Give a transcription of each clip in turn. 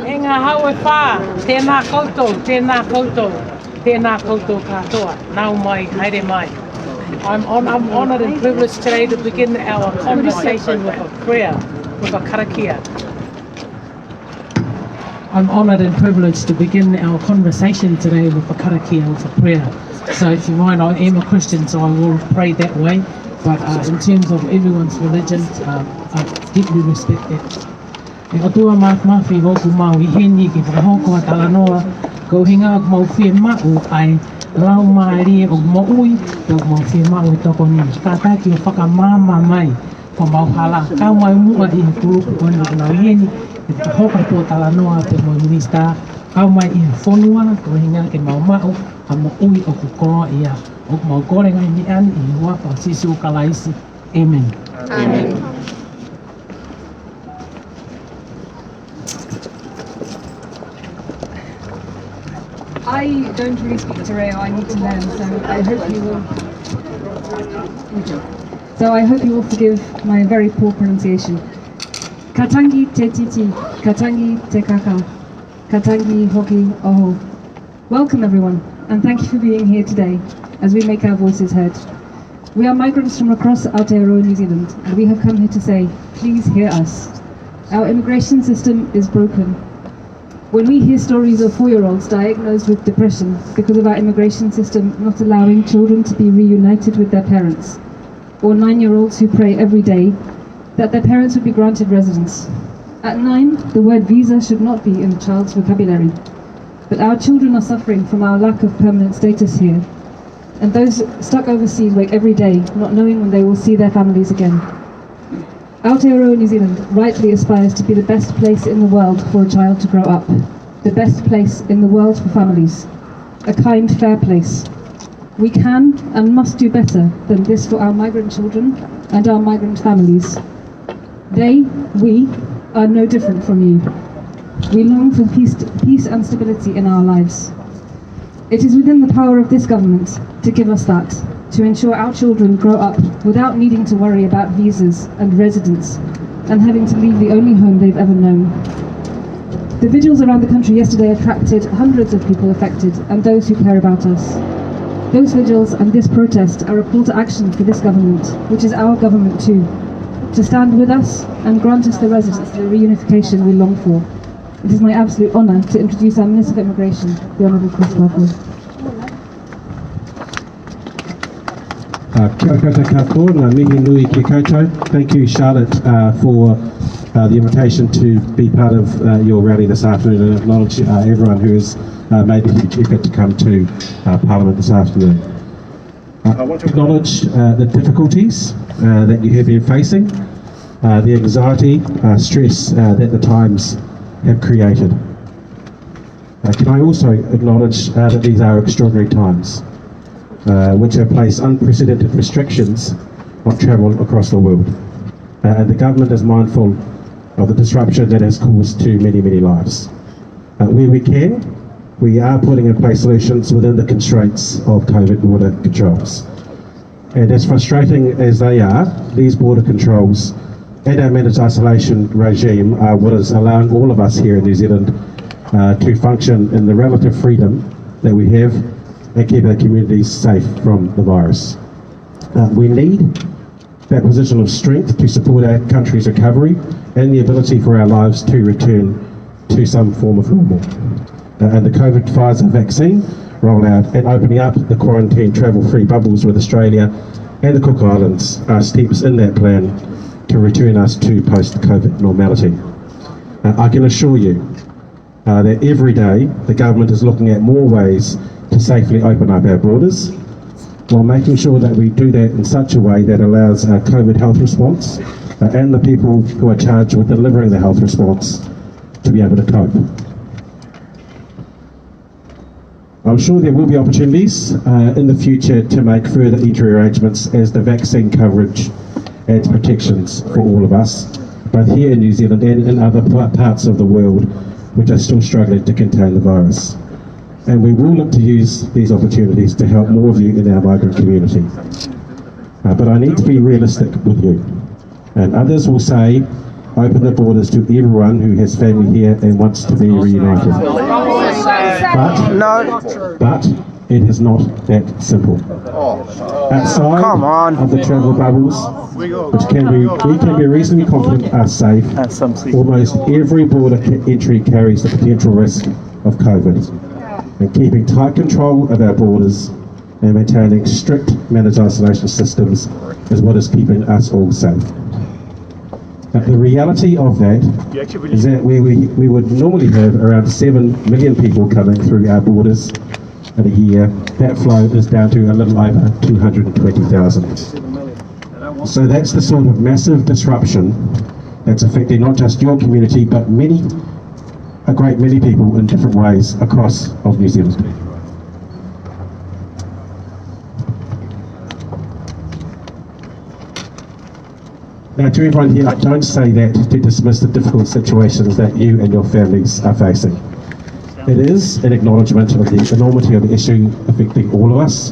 Enga hau e whā, tēnā koutou katoa, nau mai, haere mai. I'm honoured and privileged today to begin our conversation with a prayer, with a karakia. I'm honoured and privileged to begin our conversation today with a karakia, with a prayer. So if you mind, I am a Christian, so I will pray that way. But in terms of everyone's religion, I deeply respect that. E atua mawhi hoku mau I heni ki whakahoko a talanoa, ko hinga mau whia mau ai rau maari o maui, ko mau whia mau I toko ni. Ka taki o whakamama mai, ko mau hala. Ka mai mua I kuruku o ni nau heni, e whakahoko tō talanoa te mo minista. Ka mai I whonua, ko hinga ke mau mau, a maui o kukoa ia. O mau korenga I ni an, I hua pa sisu kalaisi. Amen. Amen. I don't really speak te reo, I need to learn, so I hope you will forgive my very poor pronunciation. Katangi te titi, katangi te kaka, katangi hoki oho. Welcome everyone, and thank you for being here today as we make our voices heard. We are migrants from across Aotearoa, New Zealand, and we have come here to say, please hear us. Our immigration system is broken. When we hear stories of 4-year-olds diagnosed with depression because of our immigration system not allowing children to be reunited with their parents, or 9-year-olds who pray every day that their parents would be granted residence. At 9, the word visa should not be in a child's vocabulary, but our children are suffering from our lack of permanent status here, and those stuck overseas wait every day, not knowing when they will see their families again. Aotearoa, New Zealand rightly aspires to be the best place in the world for a child to grow up, the best place in the world for families, a kind, fair place. We can and must do better than this for our migrant children and our migrant families. We, are no different from you. We long for peace and stability in our lives. It is within the power of this government to give us that, to ensure our children grow up without needing to worry about visas and residence and having to leave the only home they've ever known. The vigils around the country yesterday attracted hundreds of people affected and those who care about us. Those vigils and this protest are a call to action for this government, which is our government too, to stand with us and grant us the residence and the reunification we long for. It is my absolute honour to introduce our Minister of Immigration, the Honourable Chris Wafo. Kia ora koutou, ngā mihi nui ki koutou. Thank you, Charlotte, for the invitation to be part of your rally this afternoon and acknowledge everyone who has made the huge effort to come to Parliament this afternoon. I want to acknowledge the difficulties that you have been facing, the anxiety, stress that the times have created. Can I also acknowledge that these are extraordinary times, which have placed unprecedented restrictions on travel across the world. And the government is mindful of the disruption that has caused to many, many lives. Where we can, we are putting in place solutions within the constraints of COVID border controls. And as frustrating as they are, these border controls and our managed isolation regime are what is allowing all of us here in New Zealand to function in the relative freedom that we have and keep our communities safe from the virus. We need that position of strength to support our country's recovery and the ability for our lives to return to some form of normal. And the COVID Pfizer vaccine rollout and opening up the quarantine travel-free bubbles with Australia and the Cook Islands are steps in that plan to return us to post-COVID normality. I can assure you that every day the government is looking at more ways to safely open up our borders, while making sure that we do that in such a way that allows our COVID health response and the people who are charged with delivering the health response to be able to cope. I'm sure there will be opportunities in the future to make further entry arrangements as the vaccine coverage adds protections for all of us, both here in New Zealand and in other parts of the world which are still struggling to contain the virus. And we will look to use these opportunities to help more of you in our migrant community. But I need to be realistic with you. And others will say, open the borders to everyone who has family here and wants to be reunited. But it is not that simple. Outside of the travel bubbles, which we can be reasonably confident are safe, almost every border entry carries the potential risk of COVID. And keeping tight control of our borders and maintaining strict managed isolation systems is what is keeping us all safe. But the reality of that is that we would normally have around 7 million people coming through our borders in a year. That flow is down to a little over 220,000. So that's the sort of massive disruption that's affecting not just your community, but a great many people in different ways across of New Zealand. Now, to everyone here, I don't say that to dismiss the difficult situations that you and your families are facing. It is an acknowledgement of the enormity of the issue affecting all of us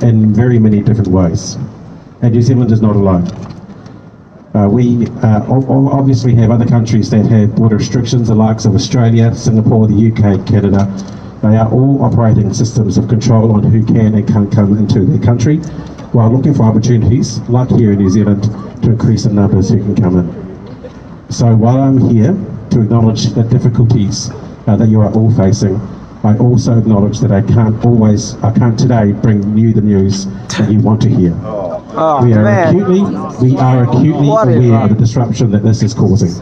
in very many different ways. And New Zealand is not alone. We obviously have other countries that have border restrictions, the likes of Australia, Singapore, the UK, Canada. They are all operating systems of control on who can and can't come into their country, while looking for opportunities, like here in New Zealand, to increase the numbers who can come in. So while I'm here to acknowledge the difficulties that you are all facing, I also acknowledge that I can't today bring you the news that you want to hear. We are acutely aware of the disruption that this is causing.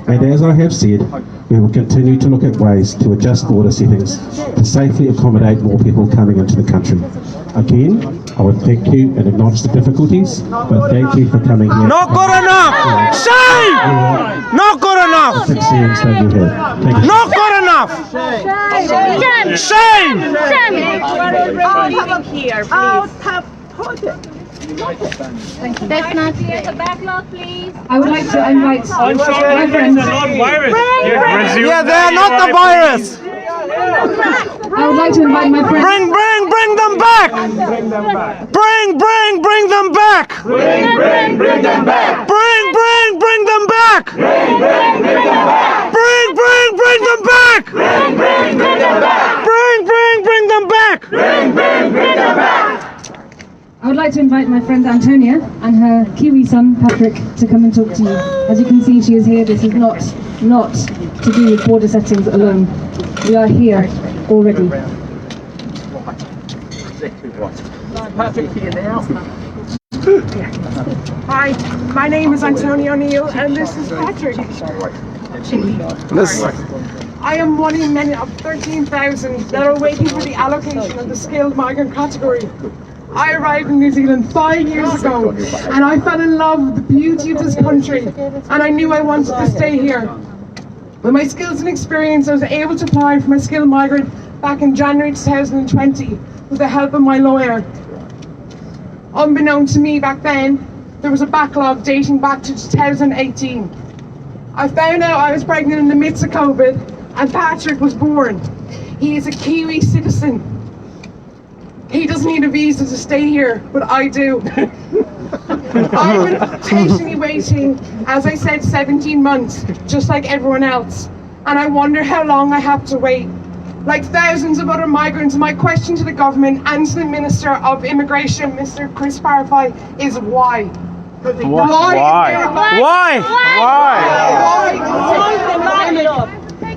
And as I have said, we will continue to look at ways to adjust border settings to safely accommodate more people coming into the country. Again, I would thank you and acknowledge the difficulties, but thank you for coming here. Not good enough! Shame! Not good enough! Experience that you had. Thank you. Not good enough! Shame! That's not clear. The backlog, please. I would like to invite my friends. Yeah, they are not the virus! I would like to invite my friends. Bring them back! Bring them back! Bring them back! Bring them back. Bring them back! Bring them back. Bring them back! Bring them back. Bring them back! Bring them back. I would like to invite my friend Antonia and her Kiwi son Patrick to come and talk to you. As you can see, she is here. This is not to do with border settings alone. We are here already. Hi, my name is Antonia O'Neill and this is Patrick. I am one in many of 13,000 that are waiting for the allocation of the skilled migrant category. I arrived in New Zealand 5 years ago and I fell in love with the beauty of this country and I knew I wanted to stay here. With my skills and experience, I was able to apply for my skilled migrant back in January 2020 with the help of my lawyer. Unbeknown to me back then, there was a backlog dating back to 2018. I found out I was pregnant in the midst of COVID and Patrick was born. He is a Kiwi citizen. He doesn't need a visa to stay here, but I do. I've been patiently waiting, as I said, 17 months, just like everyone else. And I wonder how long I have to wait. Like thousands of other migrants, my question to the government and to the Minister of Immigration, Mr. Chris Farfai, is why?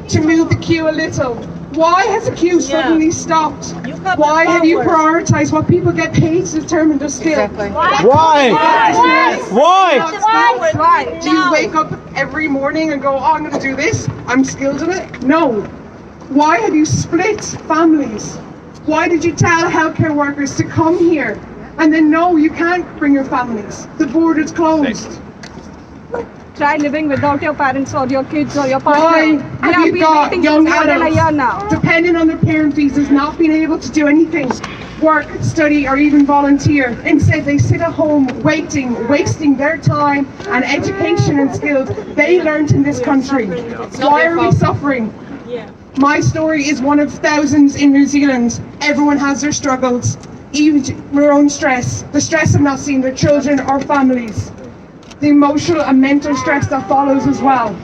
To move the queue a little. Why has the queue suddenly stopped? Why have you prioritised what people get paid to determine their skill? Why? Do you wake up every morning and go, oh, I'm going to do this, I'm skilled in it? No. Why have you split families? Why did you tell healthcare workers to come here and then no, you can't bring your families? The border's closed. Try living without your parents or your kids or your partner. Why have you got young more than a year adults now. depending on their parent visas not being able to do anything, work, study or even volunteer? Instead they sit at home waiting, wasting their time and education and skills they learned in this country. Why are we suffering? My story is one of thousands in New Zealand. Everyone has their struggles, even their own stress, the stress of not seeing their children or families, the emotional and mental stress that follows as well.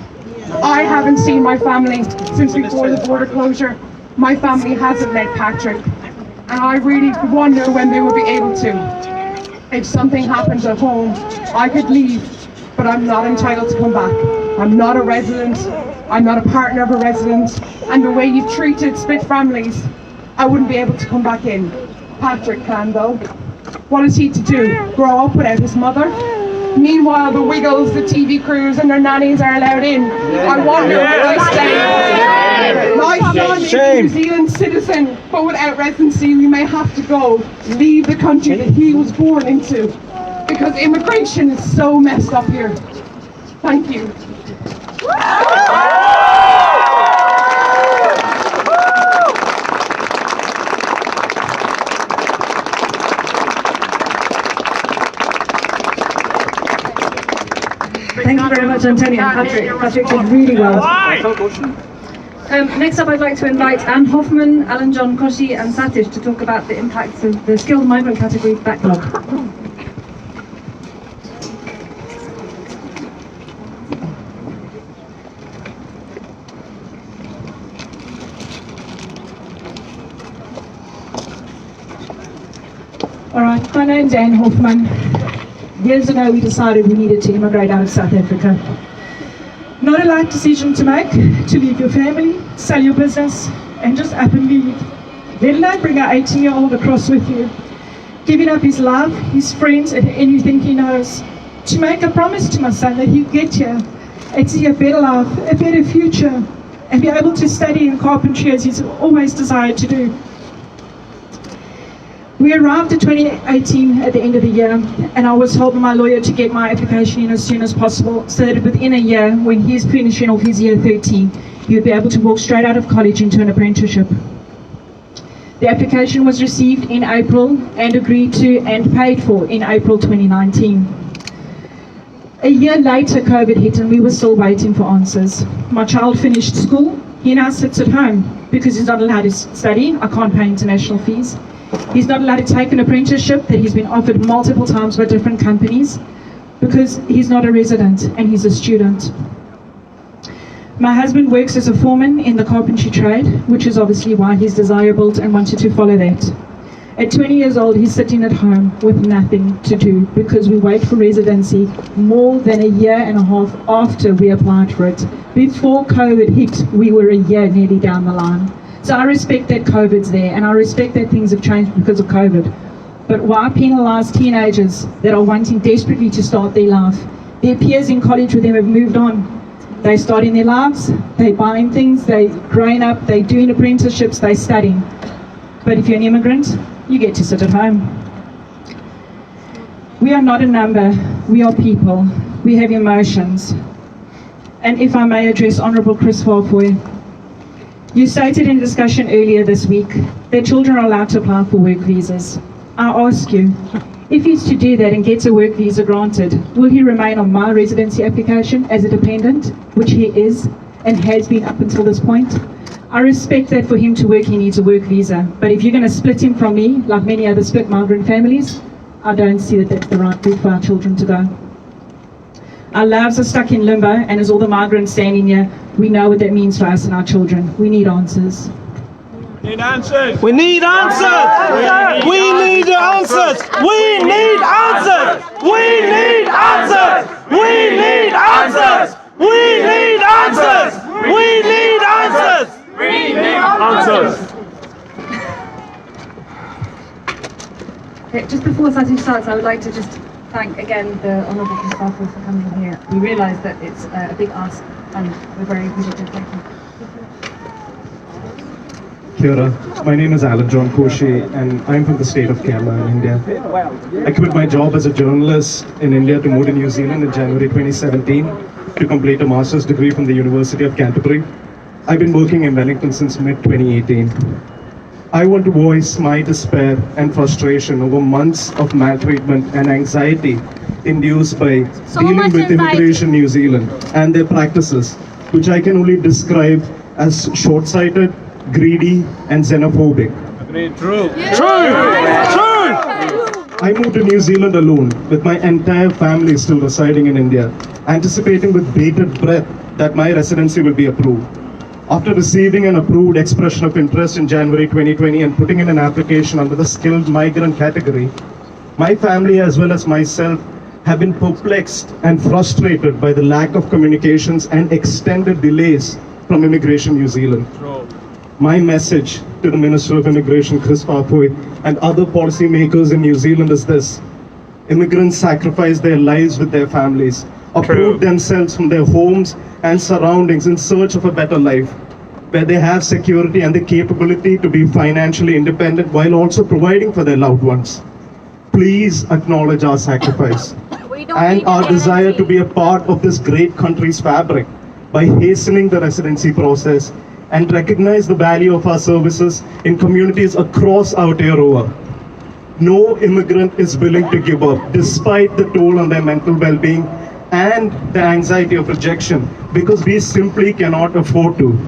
I haven't seen my family since before the border closure. My family hasn't met Patrick, and I really wonder when they will be able to. If something happens at home, I could leave, but I'm not entitled to come back. I'm not a resident, I'm not a partner of a resident, and the way you've treated split families, I wouldn't be able to come back in. Patrick can though. What is he to do? Grow up without his mother? Meanwhile, the Wiggles, the TV crews and their nannies are allowed in. I wonder will they stay? My son is a New Zealand citizen, but without residency we may have to go, leave the country that he was born into, because immigration is so messed up here. Thank you. Thank you very much, Antonia and Patrick. Patrick did really well. Next up, I'd like to invite Anne Hoffman, Alan John Koshi and Satish to talk about the impacts of the skilled migrant category backlog. All right, my name's Anne Hoffman. Years ago we decided we needed to immigrate out of South Africa. Not a light decision to make, to leave your family, sell your business, and just up and leave. Let alone bring our 18-year-old across with you. Giving up his love, his friends, and anything he knows. To make a promise to my son that he'd get here and see a better life, a better future, and be able to study in carpentry as he's always desired to do. We arrived in 2018 at the end of the year, and I was told by my lawyer to get my application in as soon as possible, so that within a year, when he's finishing off his year 13, he would be able to walk straight out of college into an apprenticeship. The application was received in April and agreed to and paid for in April 2019. A year later, COVID hit and we were still waiting for answers. My child finished school. He now sits at home because he's not allowed to study. I can't pay international fees. He's not allowed to take an apprenticeship that he's been offered multiple times by different companies because he's not a resident and he's a student. My husband works as a foreman in the carpentry trade, which is obviously why he's desirable and wanted to follow that. At 20 years old, he's sitting at home with nothing to do because we wait for residency more than a year and a half after we applied for it. Before COVID hit, we were a year nearly down the line. So I respect that COVID's there, and I respect that things have changed because of COVID. But why penalise teenagers that are wanting desperately to start their life? Their peers in college with them have moved on. They're starting their lives, they're buying things, they're growing up, they're doing apprenticeships, they're studying. But if you're an immigrant, you get to sit at home. We are not a number, we are people. We have emotions. And if I may address Honourable Chris Walfoy, you stated in a discussion earlier this week that children are allowed to apply for work visas. I ask you, if he's to do that and gets a work visa granted, will he remain on my residency application as a dependent, which he is and has been up until this point? I respect that for him to work, he needs a work visa. But if you're going to split him from me, like many other split migrant families, I don't see that that's the right route for our children to go. Our lives are stuck in limbo, and as all the migrants standing here, we know what that means for us and our children. We need answers. We need answers! We need answers! We need answers! We need answers! We need answers! We need answers! We need answers! We need answers! We need answers! Okay, just before Satish starts, I would like to just thank again the Honourable Chris Walfoy for coming here. We realise that it's a big ask, and we're very appreciative. Thank you. Kia ora. My name is Alan John Koshi, and I'm from the state of Kerala in India. I quit my job as a journalist in India to move to New Zealand in January 2017 to complete a master's degree from the University of Canterbury. I've been working in Wellington since mid-2018. I want to voice my despair and frustration over months of maltreatment and anxiety induced by dealing with Immigration New Zealand and their practices, which I can only describe as short-sighted, greedy, and xenophobic. True. True. I moved to New Zealand alone, with my entire family still residing in India, anticipating with bated breath that my residency will be approved. After receiving an approved expression of interest in January 2020 and putting in an application under the skilled migrant category, my family as well as myself have been perplexed and frustrated by the lack of communications and extended delays from Immigration New Zealand. My message to the Minister of Immigration, Chris Papoy, and other policymakers in New Zealand is this: immigrants sacrifice their lives with their families, uproot themselves from their homes and surroundings in search of a better life, where they have security and the capability to be financially independent while also providing for their loved ones. Please acknowledge our sacrifice and our desire to be a part of this great country's fabric by hastening the residency process, and recognize the value of our services in communities across Aotearoa. No immigrant is willing to give up, despite the toll on their mental well-being and the anxiety of rejection, because we simply cannot afford to.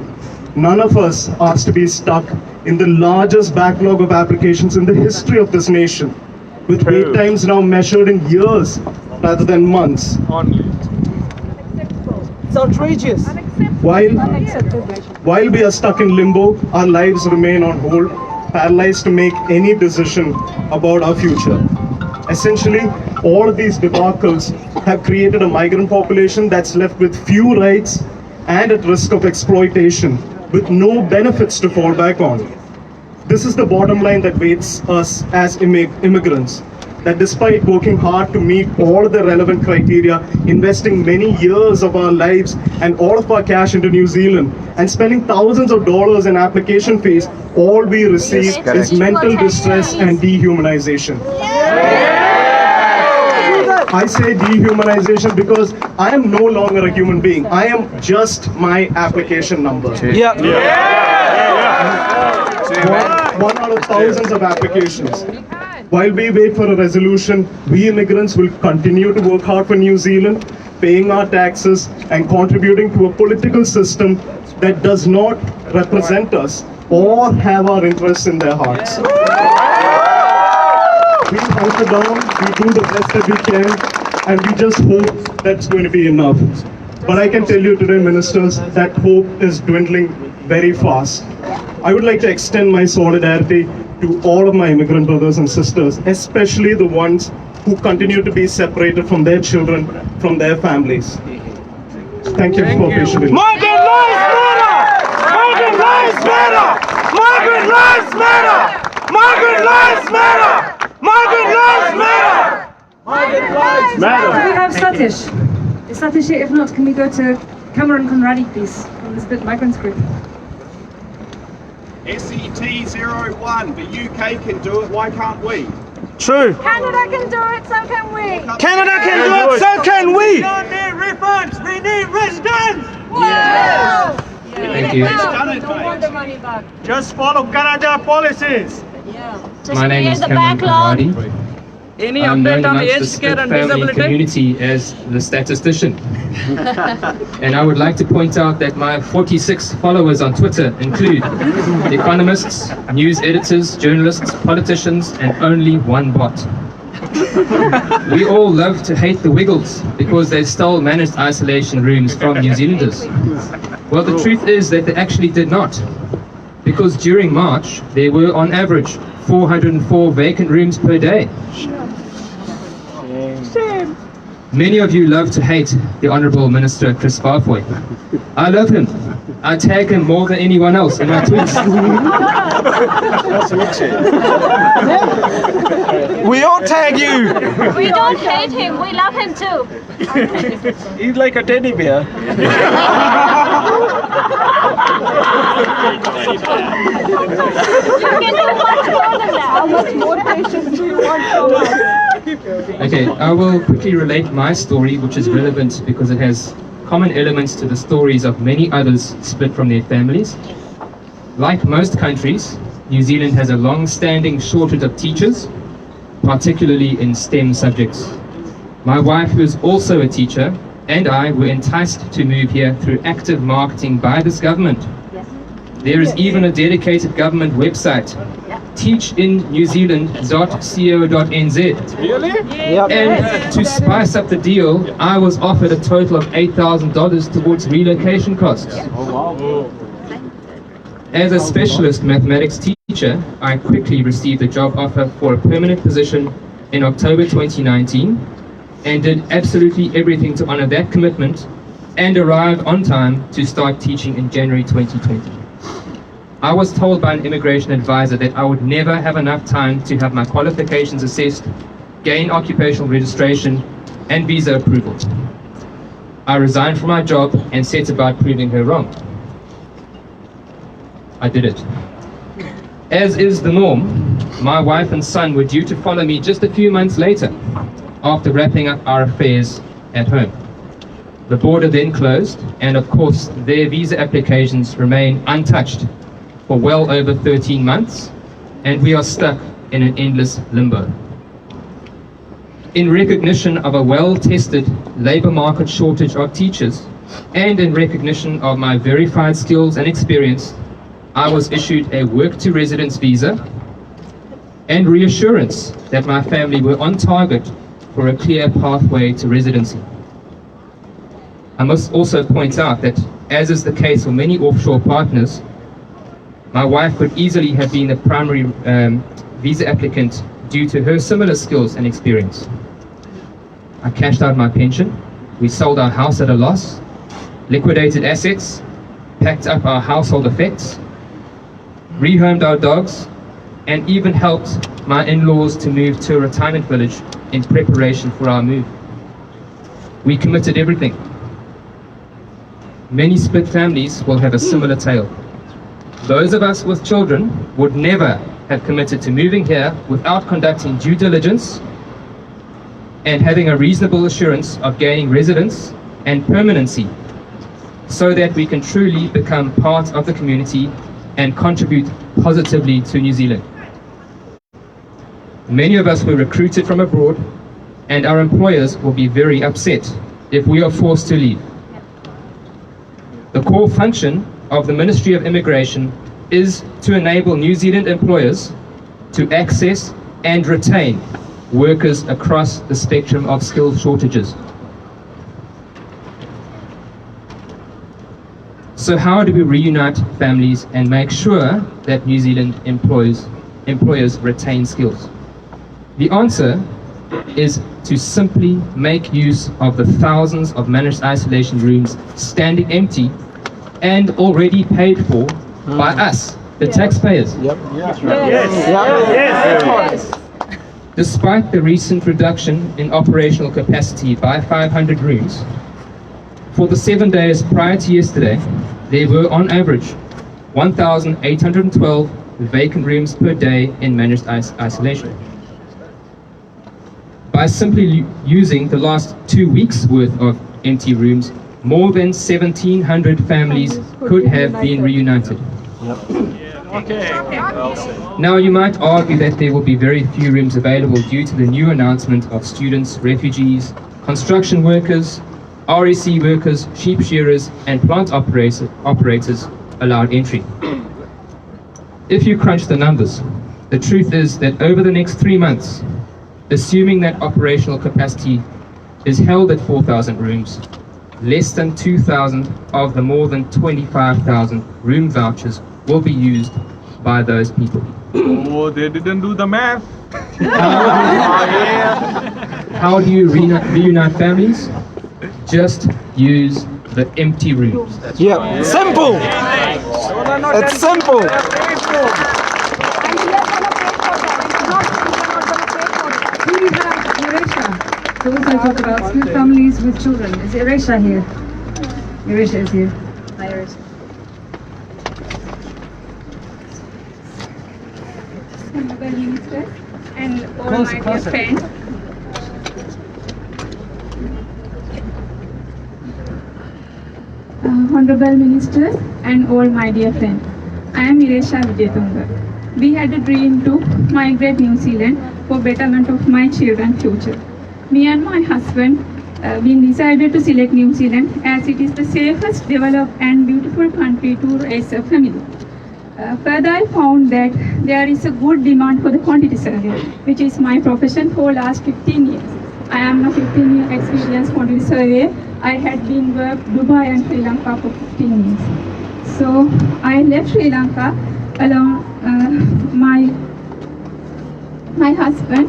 None of us asked to be stuck in the largest backlog of applications in the history of this nation, with wait times now measured in years rather than months. It's outrageous. While we are stuck in limbo, our lives remain on hold, paralyzed to make any decision about our future. Essentially, all of these debacles have created a migrant population that's left with few rights and at risk of exploitation, with no benefits to fall back on. This is the bottom line that waits us as immigrants. That despite working hard to meet all the relevant criteria, investing many years of our lives and all of our cash into New Zealand, and spending thousands of dollars in application fees, all we receive is mental distress and dehumanization. I say dehumanization because I am no longer a human being. I am just my application number. One out of thousands of applications. While we wait for a resolution, we immigrants will continue to work hard for New Zealand, paying our taxes and contributing to a political system that does not represent us or have our interests in their hearts. We hunker down, we do the best that we can, and we just hope that's going to be enough. But I can tell you today, ministers, that hope is dwindling very fast. I would like to extend my solidarity to all of my immigrant brothers and sisters, especially the ones who continue to be separated from their children, from their families. Thank you for patiently. Migrant lives matter! Migrant lives matter! Migrant lives matter! Migrant lives matter! Migrant lives matter! Migrant lives Do matter! we have Satish? Is Satish here? If not, can we go to Cameron Conradi, please, from the Split Migrants Group? SET01, the UK can do it, why can't we? True. Canada can do it, so can we. Canada can do it, so can we! We don't need refunds, we need residents! Yes. Thank you. Don't want the money back. Just follow Canada policies! My name is Cameron Conradi. Any I'm known update on amongst the aged care Split and family disability? community as the statistician. And I would like to point out that my 46 followers on Twitter include economists, news editors, journalists, politicians, and only one bot. We all love to hate the Wiggles because they stole managed isolation rooms from New Zealanders. Well, the truth is that they actually did not. Because during March, there were on average 404 vacant rooms per day. Many of you love to hate the Honourable Minister Chris Papoy. I love him. I tag him more than anyone else in my tweets. We all tag you! We don't hate him, we love him too. He's like a teddy bear. You can do much more than that. How much more patience do you want from us? Okay, I will quickly relate my story, which is relevant because it has common elements to the stories of many others split from their families. Like most countries, New Zealand has a long-standing shortage of teachers, particularly in STEM subjects. My wife, who is also a teacher, and I were enticed to move here through active marketing by this government. Yes. There is even a dedicated government website, teachinNewzealand.co.nz. Really? And to spice up the deal, I was offered a total of $8,000 towards relocation costs. As a specialist mathematics teacher, I quickly received a job offer for a permanent position in October 2019 and did absolutely everything to honor that commitment and arrived on time to start teaching in January 2020. I was told by an immigration advisor that I would never have enough time to have my qualifications assessed, gain occupational registration, and visa approval. I resigned from my job and set about proving her wrong. I did it. As is the norm, my wife and son were due to follow me just a few months later, after wrapping up our affairs at home. The border then closed, and of course, their visa applications remain untouched for well over 13 months, and we are stuck in an endless limbo. In recognition of a well-tested labour market shortage of teachers, and in recognition of my verified skills and experience, I was issued a work-to-residence visa and reassurance that my family were on target for a clear pathway to residency. I must also point out that, as is the case for many offshore partners, my wife could easily have been the primary visa applicant due to her similar skills and experience. I cashed out my pension, we sold our house at a loss, liquidated assets, packed up our household effects, rehomed our dogs, and even helped my in-laws to move to a retirement village in preparation for our move. We committed everything. Many split families will have a similar tale. Those of us with children would never have committed to moving here without conducting due diligence and having a reasonable assurance of gaining residence and permanency so that we can truly become part of the community and contribute positively to New Zealand. Many of us were recruited from abroad, and our employers will be very upset if we are forced to leave. The core function of the Ministry of Immigration is to enable New Zealand employers to access and retain workers across the spectrum of skill shortages. So how do we reunite families and make sure that New Zealand employers retain skills? The answer is to simply make use of the thousands of managed isolation rooms standing empty and already paid for by us, the taxpayers. Despite the recent reduction in operational capacity by 500 rooms, for the 7 days prior to yesterday, there were on average 1,812 vacant rooms per day in managed isolation. By simply using the last 2 weeks worth of empty rooms, more than 1,700 families could have been reunited. Now you might argue that there will be very few rooms available due to the new announcement of students, refugees, construction workers, REC workers, sheep shearers and plant operators allowed entry. If you crunch the numbers, the truth is that over the next 3 months, assuming that operational capacity is held at 4,000 rooms, less than 2,000 of the more than 25,000 room vouchers will be used by those people. Oh, they didn't do the math. How do you reunite families? Just use the empty rooms. Yeah, simple. It's simple. We have Eresha to also talk about split families with children. Is Eresha here? Eresha is here. Hi, Eresha. Honorable Minister and all my dear friends. Honorable Minister and all my dear friends, I am Eresha Vijayatunga. We had a dream to migrate New Zealand for betterment of my children's future. Me and my husband, we decided to select New Zealand as it is the safest, developed and beautiful country to raise a family. Further, I found that there is a good demand for the quantity surveyor, which is my profession for last 15 years. I am a 15-year experienced quantity surveyor. I had been worked Dubai and Sri Lanka for 15 years. So I left Sri Lanka along my husband,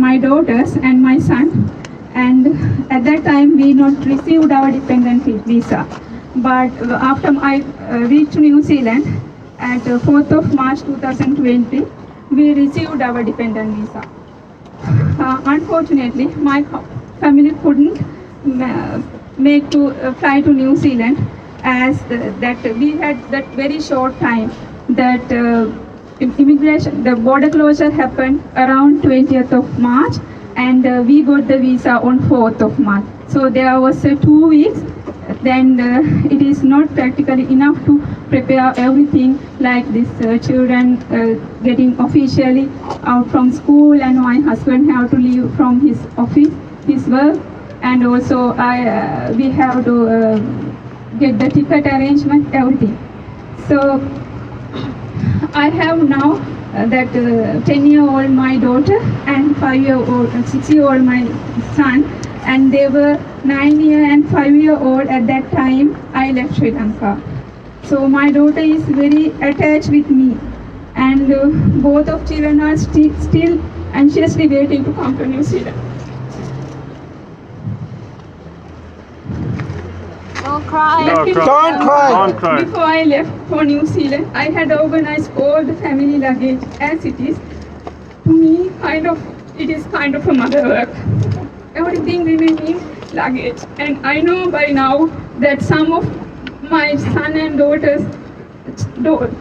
my daughters and my son. And at that time we not received our dependent visa. But after I reached New Zealand at 4th of March 2020, we received our dependent visa. Unfortunately, my family couldn't make to fly to New Zealand as that we had that very short time that immigration, the border closure happened around 20th of March, and we got the visa on 4th of March. So there was 2 weeks. Then it is not practically enough to prepare everything like this children getting officially out from school, and my husband have to leave from his office, his work, and also we have to get the ticket arrangement, everything. So I have now that 10-year-old my daughter and 5-year-old, 6-year-old my son, and they were 9-year and 5-year-old at that time I left Sri Lanka. So my daughter is very attached with me, and both of children are still anxiously waiting to come to New Zealand. Don't cry. Don't cry. Before I left for New Zealand, I had organized all the family luggage as it is. To me, it is kind of a mother work. Everything remaining luggage, and I know by now that some of my son and daughters' clothes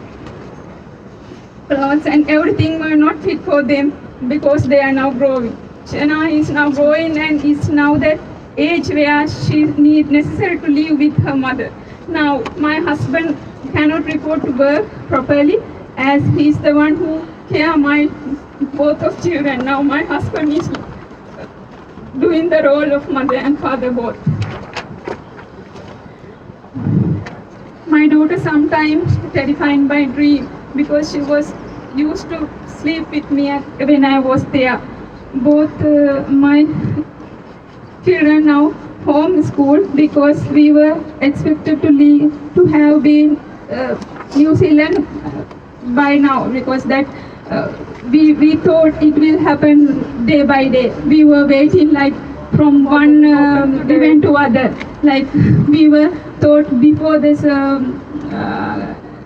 and everything were not fit for them because they are now growing. Shana is now growing and is now that age where she need necessary to live with her mother. Now my husband cannot report to work properly as he is the one who care my both of children. Now my husband is doing the role of mother and father both. My daughter sometimes terrified by dream because she was used to sleep with me when I was there. Both my children now home school because we were expected to have been New Zealand by now, because that we thought it will happen day by day. We were waiting like from one event to other. Like we were thought before this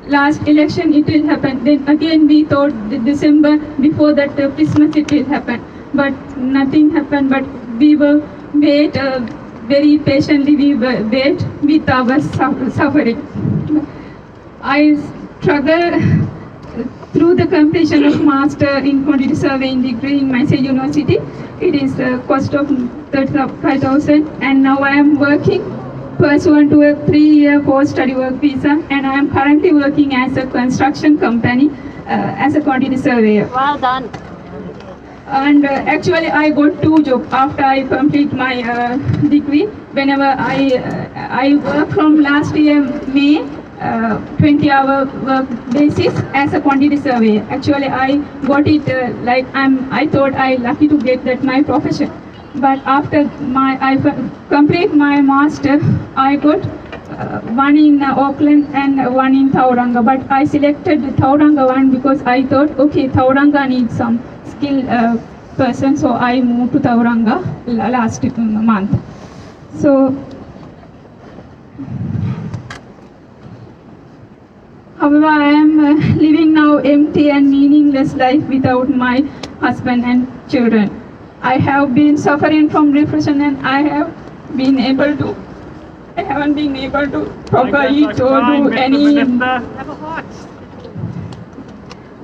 last election it will happen. Then again we thought December before that Christmas it will happen. But nothing happened. But we were wait very patiently. We wait with our suffering. I struggle through the completion of Master in Quantity Surveying degree in Mysore University. It is a cost of 35,000, and now I am working pursuant to a 3-year post-study work visa, and I am currently working as a construction company as a quantity surveyor. Well done. And actually I got 2 jobs after I complete my degree. Whenever I work from last year May 20-hour work basis as a quantity surveyor. Actually I got it like I thought I lucky to get that my profession. But after I complete my master, I got one in Auckland and one in Tauranga. But I selected the Tauranga one because I thought, okay, Tauranga needs some skilled person, so I moved to Tauranga last month. So, however, I am living now empty and meaningless life without my husband and children. I have been suffering from depression, and I haven't been able to properly eat or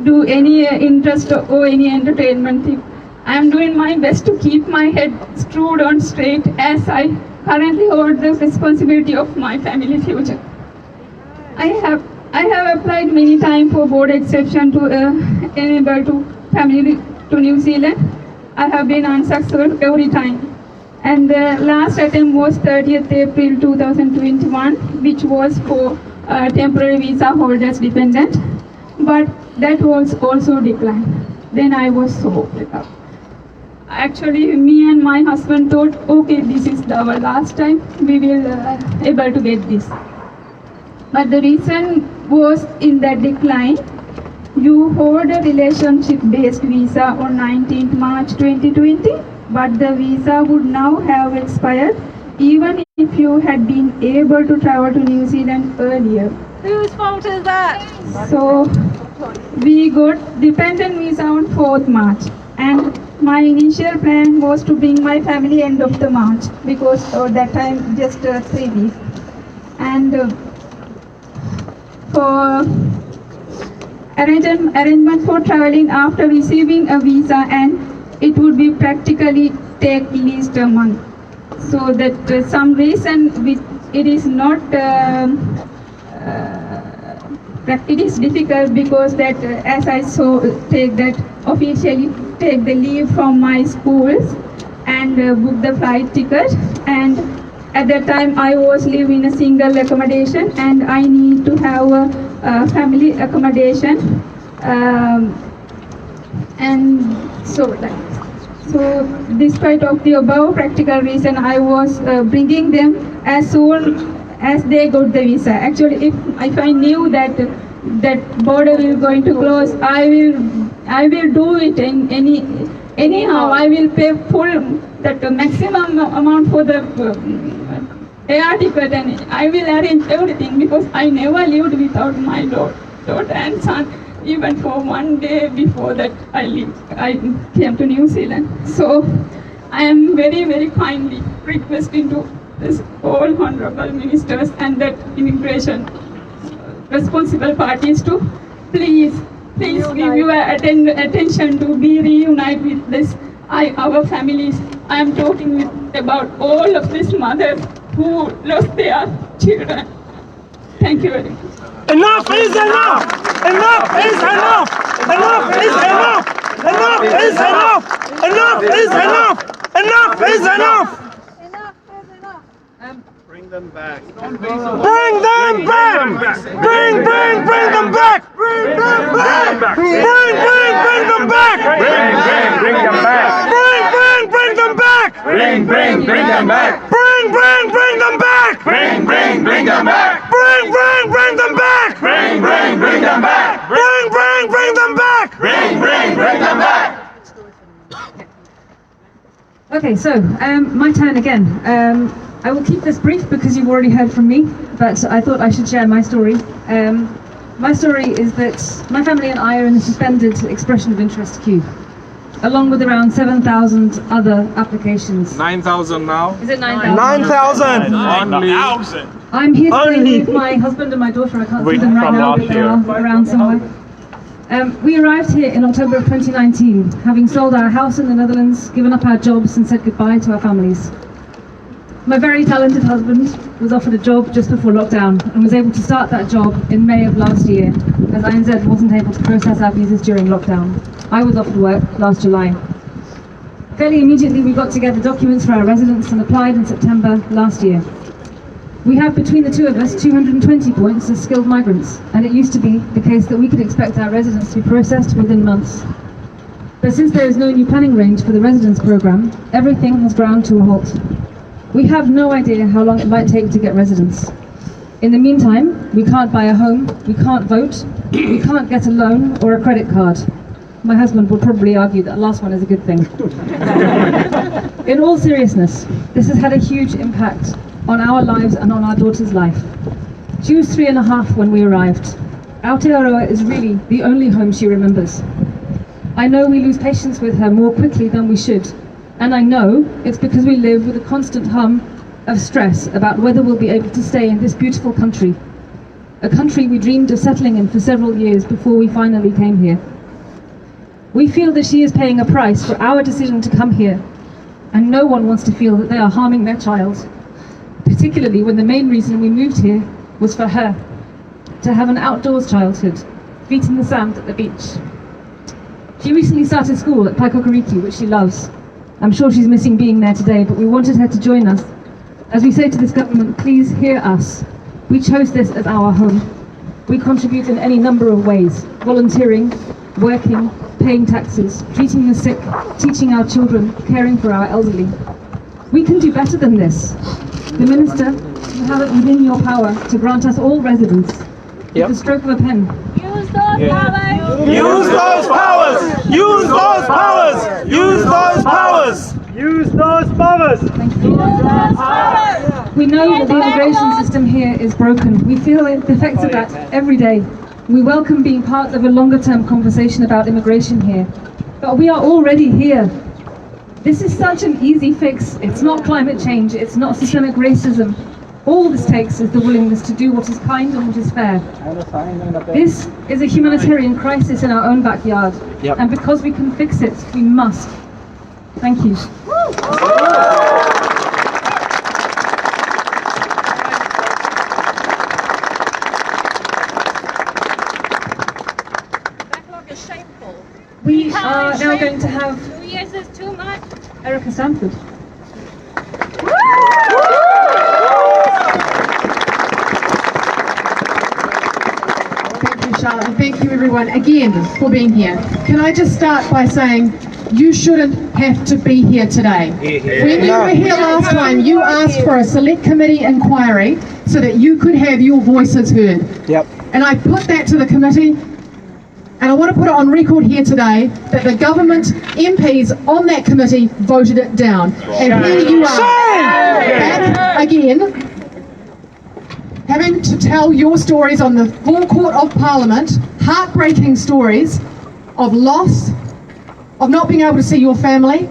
do any interest or any entertainment thing. I am doing my best to keep my head screwed on straight as I currently hold the responsibility of my family future. I have applied many times for board exception to enable to family to New Zealand. I have been unsuccessful every time. And the last attempt was 30th April 2021, which was for temporary visa holders dependent. but that was also declined. Then I was so fed up. Actually, me and my husband thought, okay, this is our last time we will able to get this. But the reason was in that decline. You hold a relationship-based visa on 19th March 2020, but the visa would now have expired even if you had been able to travel to New Zealand earlier. Whose fault is that? So we got dependent visa on 4th March, and my initial plan was to bring my family end of the March because that time just 3 weeks. And for arrangement for traveling after receiving a visa, and it would be practically take at least a month. So that some reason which it is not it is difficult because that as I saw take that officially take the leave from my schools and book the flight ticket, and at that time I was living in a single accommodation and I need to have a family accommodation, and so despite of the above practical reason, I was bringing them as soon as they got the visa. Actually, if I knew that that border will going to close, I will do it in anyhow. I will pay full that maximum amount for the air ticket, and I will arrange everything because I never lived without my daughter and son. Even for 1 day before that I came to New Zealand. So I am very, very kindly requesting to this all honorable ministers and that immigration responsible parties to please give your attention to be reunited with this our families. I am talking about all of these mothers who lost their children. Thank you very much. Enough is enough! Enough is enough! Enough is enough! Enough is enough! Enough is enough! Enough is enough! Bring them back. Bring them back! Bring them back! Bring them back! Bring them back! Bring them back! Bring them back. Bring them back! Bring them back. Bring them back! Bring them back. Bring them back! Bring them back. Bring them back! Bring them back. Okay, so my turn again. I will keep this brief because you've already heard from me, but I thought I should share my story. My story is that my family and I are in the suspended expression of interest queue, along with around 7,000 other applications. 9,000 now. Is it 9,000? 9,000! I'm here today with my husband and my daughter. I can't see them right now, but they are around somewhere. We arrived here in October of 2019, having sold our house in the Netherlands, given up our jobs and said goodbye to our families. My very talented husband was offered a job just before lockdown and was able to start that job in May of last year, as INZ wasn't able to process our visas during lockdown. I was offered work last July. Fairly immediately we got together documents for our residence and applied in September last year. We have between the two of us 220 points as skilled migrants, and it used to be the case that we could expect our residence to be processed within months. But since there is no new planning range for the residence programme, everything has ground to a halt. We have no idea how long it might take to get residence. In the meantime, we can't buy a home, we can't vote, we can't get a loan or a credit card. My husband would probably argue that the last one is a good thing. In all seriousness, this has had a huge impact on our lives and on our daughter's life. She was 3.5 when we arrived. Aotearoa is really the only home she remembers. I know we lose patience with her more quickly than we should, and I know it's because we live with a constant hum of stress about whether we'll be able to stay in this beautiful country, a country we dreamed of settling in for several years before we finally came here. We feel that she is paying a price for our decision to come here, and no one wants to feel that they are harming their child, particularly when the main reason we moved here was for her, to have an outdoors childhood, feet in the sand at the beach. She recently started school at Paikokariki, which she loves. I'm sure she's missing being there today, but we wanted her to join us. As we say to this government, please hear us. We chose this as our home. We contribute in any number of ways. volunteering, working, paying taxes, treating the sick, teaching our children, caring for our elderly. We can do better than this. The Minister, you have it within your power to grant us all residence with the stroke of a pen. Use those powers. Use those powers! Use those powers! Use those powers! Use those powers! We know that the immigration system here is broken. We feel the effects of that every day. We welcome being part of a longer-term conversation about immigration here. But we are already here. This is such an easy fix. It's not climate change. It's not systemic racism. All this takes is the willingness to do what is kind and what is fair. This is a humanitarian crisis in our own backyard. And because we can fix it, we must. Thank you. Backlog is shameful. We are now going to have 2 years is too much. Erica Sanford. Thank you, Charlotte, and thank you everyone again for being here. Can I just start by saying you shouldn't have to be here today. When you were here last time, you asked for a select committee inquiry so that you could have your voices heard. And I put that to the committee, and I want to put it on record here today that the government MPs on that committee voted it down. And here you are, back again, having to tell your stories on the forecourt of Parliament, heartbreaking stories of loss, of not being able to see your family,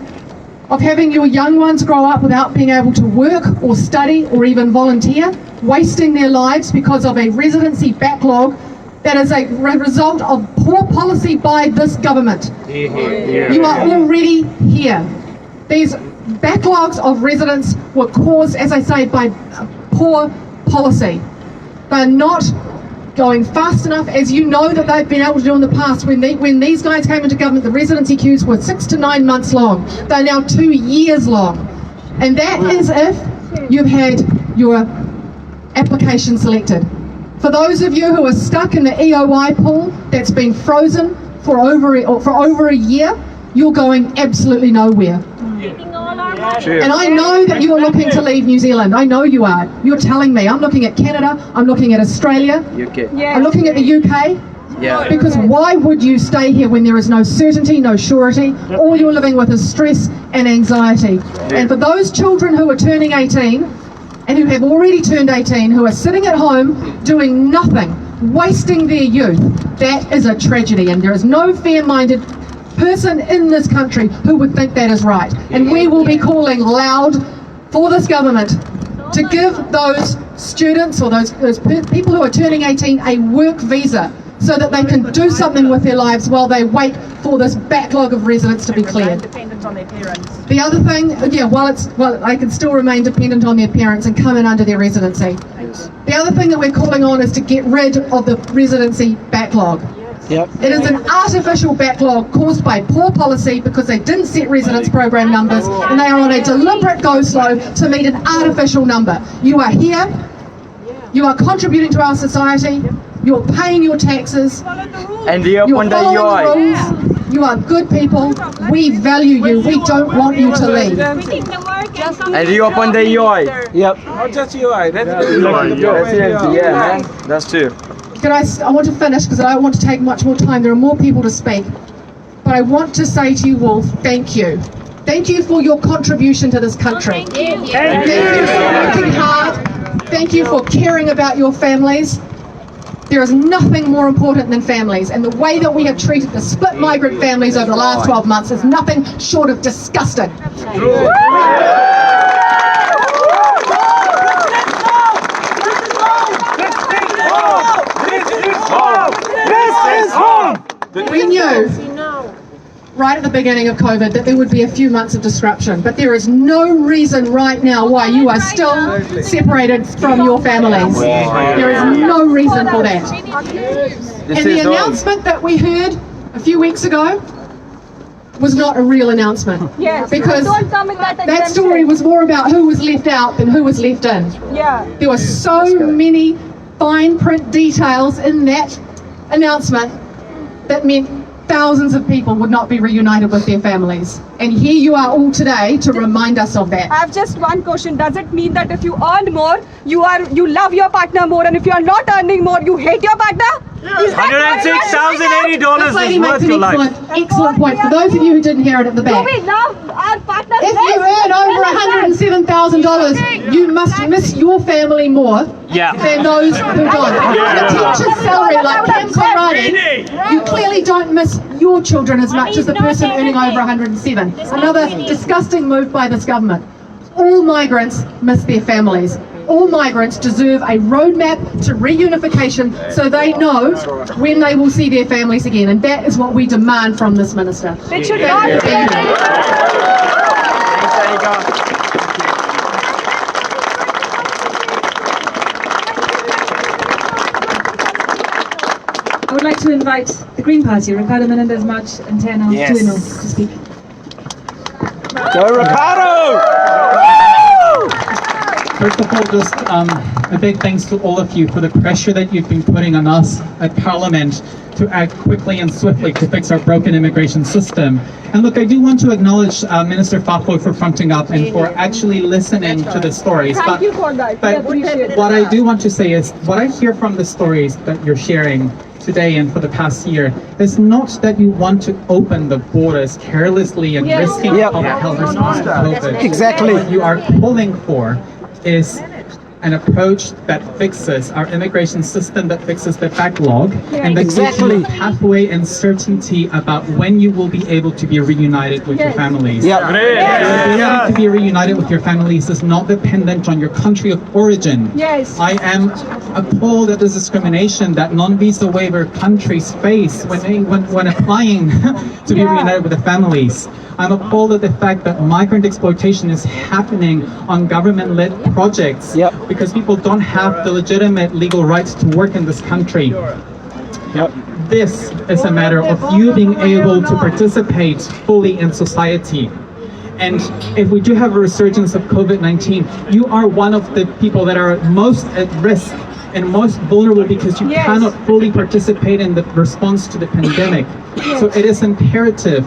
of having your young ones grow up without being able to work or study or even volunteer, wasting their lives because of a residency backlog that is a result of poor policy by this government. You are already here. These backlogs of residents were caused, as I say, by poor policy. They're not going fast enough, as you know that they've been able to do in the past. When these guys came into government, the residency queues were 6 to 9 months long. They're now 2 years long. And that is if you've had your application selected. For those of you who are stuck in the EOI pool that's been frozen for over a year, you're going absolutely nowhere. And I know that you are looking to leave New Zealand. I know you are. You're telling me. I'm looking at Canada. I'm looking at Australia. I'm looking at the UK. Because why would you stay here when there is no certainty, no surety? All you're living with is stress and anxiety. And for those children who are turning 18 and who have already turned 18, who are sitting at home doing nothing, wasting their youth, that is a tragedy. And there is no fair-minded person in this country who would think that is right. And we will be calling loud for this government to give those students or those people who are turning 18 a work visa so that they can do something with their lives while they wait for this backlog of residents to be cleared. The other thing, they can still remain dependent on their parents and come in under their residency. The other thing that we're calling on is to get rid of the residency backlog. It is an artificial backlog caused by poor policy because they didn't set residence program numbers and they are on a deliberate go slow to meet an artificial number. You are here, you are contributing to our society, you're paying your taxes, and you're following the rules, you are good people, we value you, we don't want you to leave. And you open the UI. Not just UI. That's man. That's true. I want to finish because I don't want to take much more time. There are more people to speak. But I want to say to you all, thank you. Thank you for your contribution to this country. Thank you for working hard. Thank you for caring about your families. There is nothing more important than families. And the way that we have treated the split migrant families over the last 12 months is nothing short of disgusting. We knew right at the beginning of COVID that there would be a few months of disruption, but there is no reason right now why you are still separated from your families. There is no reason for that. And the announcement that we heard a few weeks ago was not a real announcement. Because that story was more about who was left out than who was left in. There were so many fine print details in that announcement that meant thousands of people would not be reunited with their families. And here you are all today to remind us of that. I have just one question. Does it mean that if you earn more, you love your partner more, and if you are not earning more, you hate your partner? $106,080 This lady is makes worth an your life. excellent point. For those of you who didn't hear it at the back, Do we love our partner? if you earn over $107,000, you must miss your family more than those who don't. The teacher's salary, like Cam Conradi, you clearly don't miss your children as much as the person earning over 107. Another disgusting move by this government. All migrants miss their families. All migrants deserve a roadmap to reunification so they know when they will see their families again, and that is what we demand from this minister. It should not be. I would like to invite the Green Party, Ricardo Menendez March and Tana Tuino, to speak. Go Ricardo! First of all, just a big thanks to all of you for the pressure that you've been putting on us at Parliament to act quickly and swiftly to fix our broken immigration system. And look, I do want to acknowledge Minister Fafoy for fronting up and for actually listening to the stories. Thank you for that. But what I do want to say is, what I hear from the stories that you're sharing today and for the past year is not that you want to open the borders carelessly and risking public health response to COVID. Exactly. What you are calling for is an approach that fixes our immigration system, that fixes the backlog, and that gives you a pathway and certainty about when you will be able to be reunited with your families. The ability to be reunited with your families is not dependent on your country of origin. I am appalled at the discrimination that non-visa waiver countries face when applying to be reunited with their families. I'm appalled at the fact that migrant exploitation is happening on government-led projects because people don't have the legitimate legal rights to work in this country. This is a matter of you being able to participate fully in society. And if we do have a resurgence of COVID-19, you are one of the people that are most at risk and most vulnerable because you cannot fully participate in the response to the pandemic. So it is imperative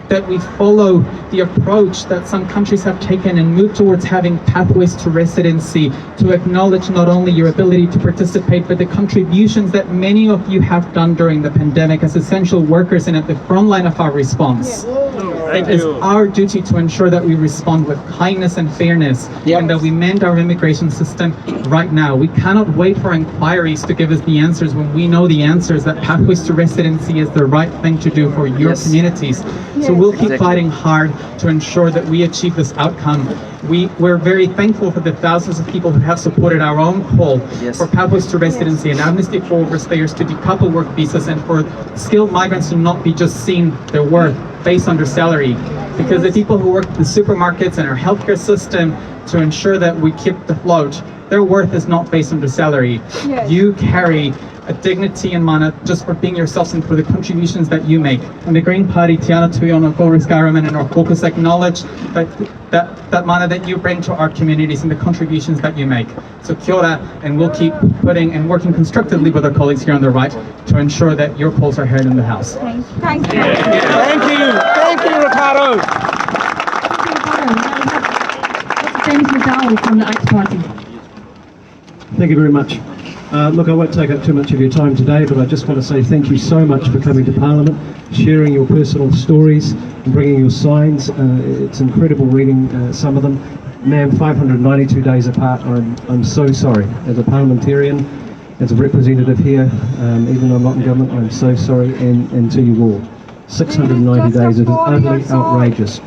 that we follow the approach that some countries have taken and move towards having pathways to residency, to acknowledge not only your ability to participate, but the contributions that many of you have done during the pandemic as essential workers and at the front line of our response. It is our duty to ensure that we respond with kindness and fairness and that we mend our immigration system right now. We cannot wait for inquiries to give us the answers when we know the answers, that pathways to residency is the right thing to do for your communities. So we'll keep fighting hard to ensure that we achieve this outcome. We're very thankful for the thousands of people who have supported our own call for pathways to residency and amnesty for overstayers to decouple work visas and for skilled migrants to not be just seen their worth based on their salary. Because the people who work at the supermarkets and our healthcare system to ensure that we keep afloat, their worth is not based on their salary. You carry a dignity and mana just for being yourselves and for the contributions that you make. And the Green Party, Tiana Tuyono, Boris Garraman and our caucus acknowledge that mana that you bring to our communities and the contributions that you make. So kia ora, and we'll keep putting and working constructively with our colleagues here on the right to ensure that your calls are heard in the House. Thank you. Thank you, Ricardo. James McDowell from the ACT Party. Thank you very much. Look, I won't take up too much of your time today, but I just want to say thank you so much for coming to Parliament, sharing your personal stories and bringing your signs. It's incredible reading some of them. Ma'am, 592 days apart, I'm so sorry. As a parliamentarian, as a representative here, even though I'm not in government, I'm so sorry, and to you all. 690 days, it is utterly outrageous.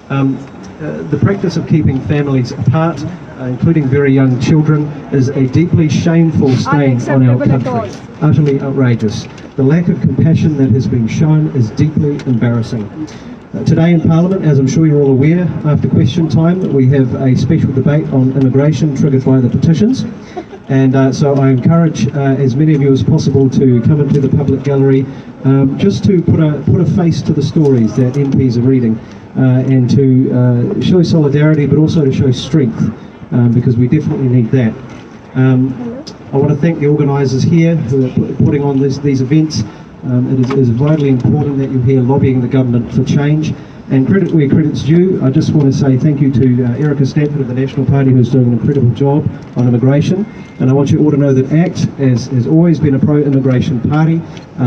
The practice of keeping families apart, including very young children, is a deeply shameful stain on our country. Utterly outrageous. The lack of compassion that has been shown is deeply embarrassing. Today in Parliament, as I'm sure you're all aware, after question time, we have a special debate on immigration triggered by the petitions. And so I encourage as many of you as possible to come into the public gallery just to put a face to the stories that MPs are reading and to show solidarity, but also to show strength, because we definitely need that. I want to thank the organisers here who are putting on these events. It is vitally important that you're here lobbying the government for change. And credit where credit's due, I just want to say thank you to Erica Stanford of the National Party, who's doing an incredible job on immigration. And I want you all to know that ACT has always been a pro-immigration party.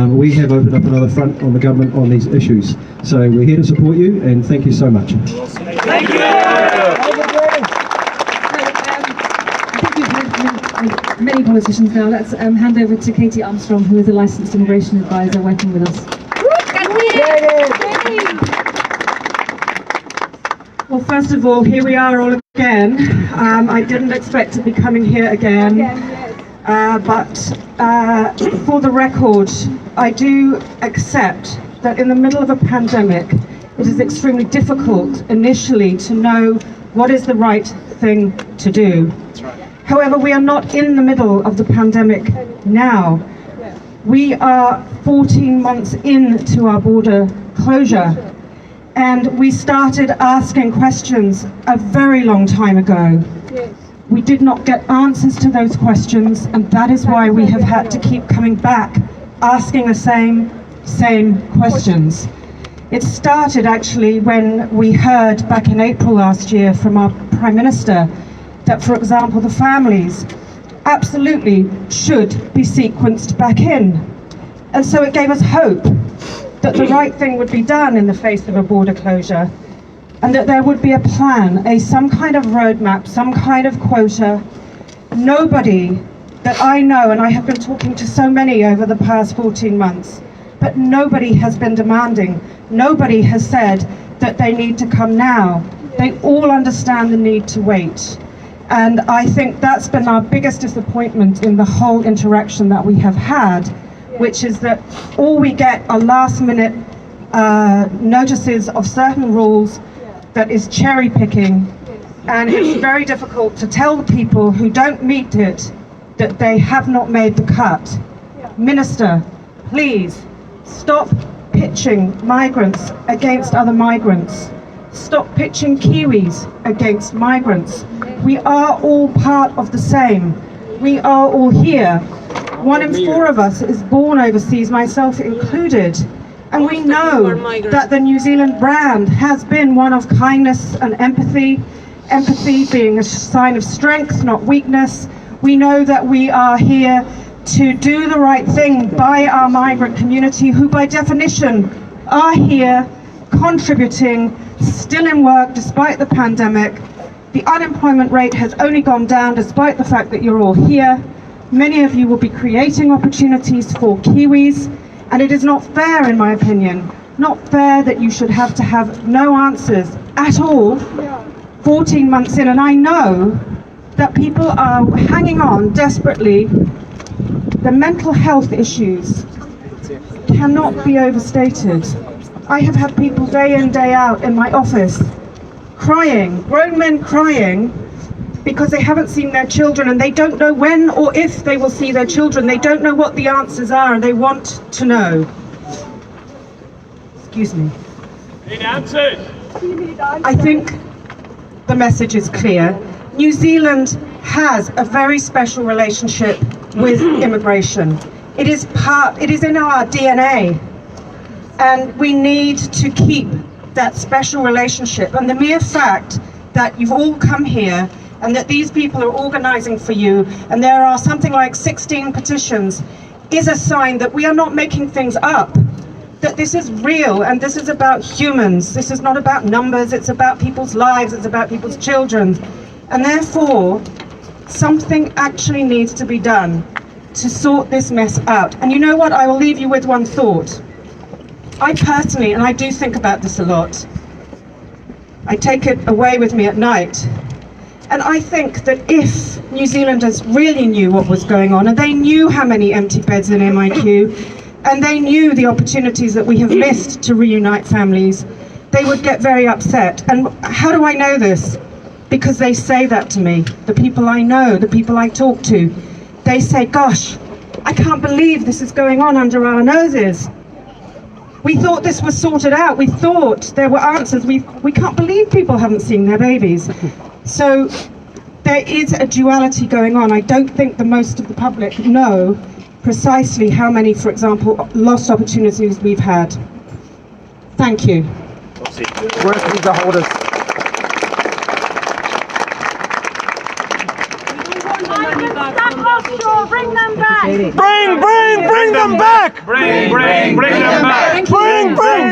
We have opened up another front on the government on these issues. So we're here to support you, and thank you so much. Thank you. Many politicians now. Let's hand over to Katie Armstrong, who is a licensed immigration advisor working with us. Well, first of all, here we are all again. I didn't expect to be coming here again, but for the record, I do accept that in the middle of a pandemic, it is extremely difficult initially to know what is the right thing to do. However, we are not in the middle of the pandemic now. We are 14 months into our border closure, and we started asking questions a very long time ago. We did not get answers to those questions, and that is why we have had to keep coming back, asking the same questions. It started actually when we heard back in April last year from our Prime Minister that, for example, the families absolutely should be sequenced back in. And so it gave us hope that the right thing would be done in the face of a border closure, and that there would be a plan, some kind of roadmap, some kind of quota. Nobody that I know, and I have been talking to so many over the past 14 months, but nobody has been demanding, nobody has said that they need to come now. They all understand the need to wait. And I think that's been our biggest disappointment in the whole interaction that we have had, which is that all we get are last-minute notices of certain rules that is cherry-picking, and it's very difficult to tell the people who don't meet it that they have not made the cut. Minister, please stop pitching migrants against other migrants. Stop pitching Kiwis against migrants. We are all part of the same. We are all here. 1 in 4 of us is born overseas, myself included. And we know that the New Zealand brand has been one of kindness and empathy, empathy being a sign of strength, not weakness. We know that we are here to do the right thing by our migrant community, who by definition are here contributing, still in work despite the pandemic. The unemployment rate has only gone down despite the fact that you're all here. Many of you will be creating opportunities for Kiwis, and it is not fair, in my opinion, not fair that you should have to have no answers at all 14 months in. And I know that people are hanging on desperately. The mental health issues cannot be overstated. I have had people day in, day out in my office crying, grown men crying, because they haven't seen their children and they don't know when or if they will see their children. They don't know what the answers are and they want to know. Excuse me. Need answers. I think the message is clear. New Zealand has a very special relationship with immigration. It is in our DNA, and we need to keep that special relationship. And the mere fact that you've all come here and that these people are organizing for you, and there are something like 16 petitions, is a sign that we are not making things up, that this is real and this is about humans. This is not about numbers, it's about people's lives, it's about people's children. And therefore, something actually needs to be done to sort this mess out. And you know what? I will leave you with one thought. I personally, and I do think about this a lot, I take it away with me at night, and I think that if New Zealanders really knew what was going on, and they knew how many empty beds in MIQ, and they knew the opportunities that we have missed to reunite families, they would get very upset. And how do I know this? Because they say that to me. The people I know, the people I talk to, they say, gosh, I can't believe this is going on under our noses. We thought this was sorted out. We thought there were answers. We can't believe people haven't seen their babies. So there is a duality going on. I don't think the most of the public know precisely how many, for example, lost opportunities we've had. Thank you. Work visa holders. Offshore, bring them back. Bring them back. Bring them back.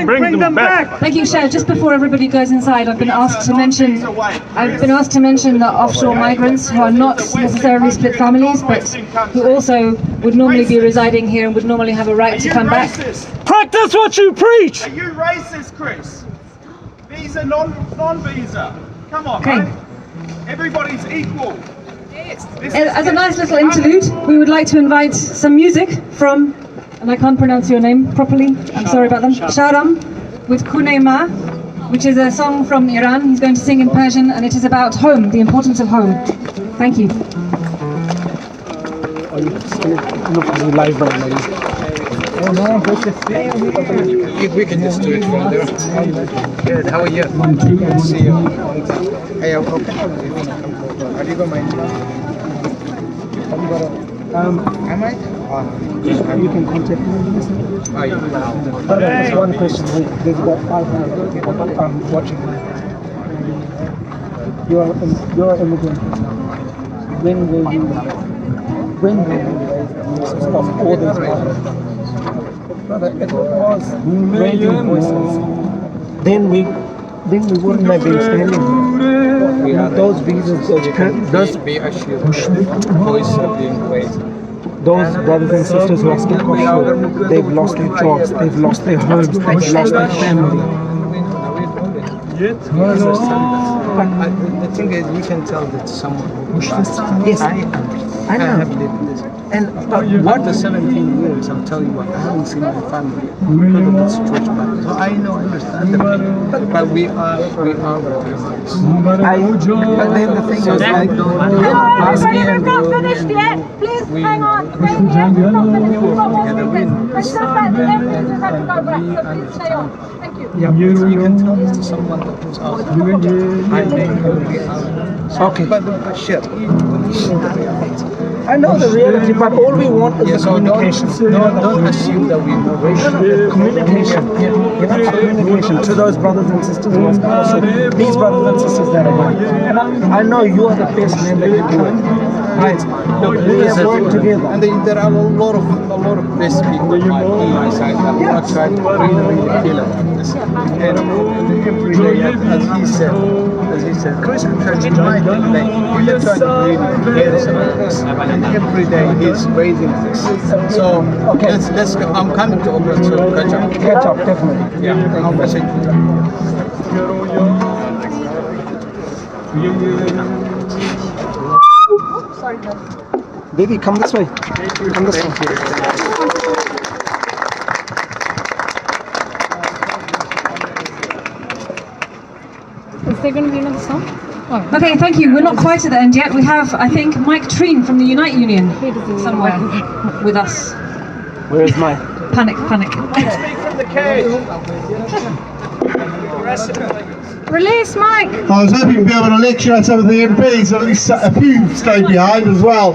Bring them back. Thank you, Sher. Just before everybody goes inside, I've been asked to mention the offshore migrants who are not necessarily split families, but who also would normally be residing here and would normally have a right to come back. Practice what you preach. Are you racist, Chris? Visa, non-visa. Come on, Okay. mate. Everybody's equal. As a nice little interlude, we would like to invite some music from, and I can't pronounce your name properly, I'm sorry about them, Sharam with Kune Ma, which is a song from Iran. He's going to sing in Persian, and it is about home, the importance of home. Thank you. We can just do it from there. Good, how are you? See you. Hey, okay. How do you go, mind? I might? You can contact me. Oh, yeah. There's one question. There's about 500 people watching. You're an immigrant. When will you raise the voices of all these migrants? Brother, it was raising voices. Then we wouldn't have been standing here. Those visas, those Be assured, voice of being raised. those brothers and sisters lost their offshore. They've lost their jobs. They've lost their homes. They've lost their family. But the thing is, you can tell that someone who Yes, I have lived this. And but what the 17 years, I'll tell you what, I haven't seen my family because of the situation. So I know, I understand the pain. But we are recognized. But then the thing is, I don't ask me and Not finished yet. Please hang on. Stay here. Not finished. We've got more speakers. It's just that the evidence has to go back. So please stay on. Thank you. yeah, you can tell this to someone that was out. I think will be out. Okay. But shit, I know the reality, but all we want is the communication. Don't assume that we know. Communication. Communication to those brothers and sisters who are also these brothers and sisters that are here. And I know you are the best man that can do it. Right. Look, We have worked together. and there are a lot of best people on my side that are trying to really feel about this. And every day, as he said, Chris, I'm trying to remind him that you're trying to really hear about this. And every day he's raising this. So Okay. let's go. I'm coming to Oprah to catch up. Catch up, definitely. Yeah, I'll message you. Baby, come this way. Come this way. Is there going to be another song? Oh. Okay, thank you. We're not quite at the end yet. We have, I think, Mike Treen from the Unite Union somewhere with us. Where is Mike? Panic. Speak from the cage. Release Mike. I was hoping to be able to lecture on some of the MPs, at least a few stayed behind as well.